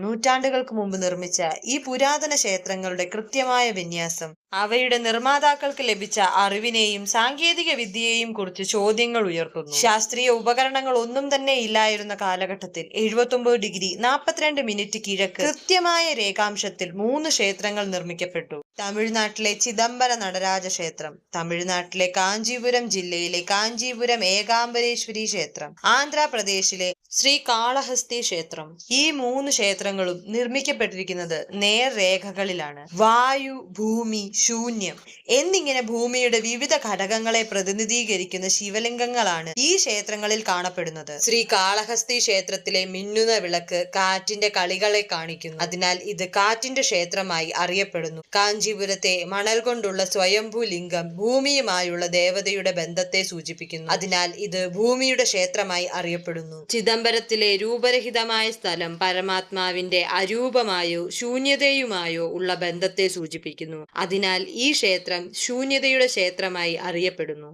നൂറ്റാണ്ടുകൾക്ക് മുമ്പ് നിർമ്മിച്ച ഈ പുരാതന ക്ഷേത്രങ്ങളുടെ കൃത്യമായ വിന്യാസം അവയുടെ നിർമ്മാതാക്കൾക്ക് ലഭിച്ച അറിവിനെയും സാങ്കേതിക വിദ്യയെയും കുറിച്ച് ചോദ്യങ്ങൾ ഉയർത്തുന്നു. ശാസ്ത്രീയ ഉപകരണങ്ങൾ ഒന്നും തന്നെ ഇല്ലായിരുന്ന കാലഘട്ടത്തിൽ 79°42' കിഴക്ക് കൃത്യമായ രേഖാംശത്തിൽ 3 ക്ഷേത്രങ്ങൾ നിർമ്മിക്കപ്പെട്ടു. തമിഴ്നാട്ടിലെ ചിദംബര നടരാജ ക്ഷേത്രം, തമിഴ്നാട്ടിലെ കാഞ്ചീപുരം ജില്ലയിലെ കാഞ്ചീപുരം ഏകാംബരേശ്വരി ക്ഷേത്രം, ആന്ധ്രാപ്രദേശിലെ ശ്രീകാളഹസ്തി ക്ഷേത്രം. ഈ 3 ക്ഷേത്രങ്ങളും നിർമ്മിക്കപ്പെട്ടിരിക്കുന്നത് നേർരേഖകളിലാണ്. വായു, ഭൂമി, ശൂന്യം എന്നിങ്ങനെ ഭൂമിയുടെ വിവിധ ഘടകങ്ങളെ പ്രതിനിധീകരിക്കുന്ന ശിവലിംഗങ്ങളാണ് ഈ ക്ഷേത്രങ്ങളിൽ കാണപ്പെടുന്നത്. ശ്രീകാളഹസ്തി ക്ഷേത്രത്തിലെ മിന്നുന്ന വിളക്ക് കാറ്റിന്റെ കളികളെ കാണിക്കുന്നു. അതിനാൽ ഇത് കാറ്റിന്റെ ക്ഷേത്രമായി അറിയപ്പെടുന്നു. കാഞ്ചീപുരത്തെ മണൽ കൊണ്ടുള്ള സ്വയംഭൂ ലിംഗം ഭൂമിയുമായുള്ള ദേവതയുടെ ബന്ധത്തെ സൂചിപ്പിക്കുന്നു. അതിനാൽ ഇത് ഭൂമിയുടെ ക്ഷേത്രമായി അറിയപ്പെടുന്നു. ചിദംബരത്തിലെ രൂപരഹിതമായ സ്ഥലം പരമാത്മാവിന്റെ അരൂപമായോ ശൂന്യതയുമായോ ഉള്ള ബന്ധത്തെ സൂചിപ്പിക്കുന്നു. അതിനാൽ ഈ ക്ഷേത്രം ശൂന്യതയുടെ ക്ഷേത്രമായി അറിയപ്പെടുന്നു.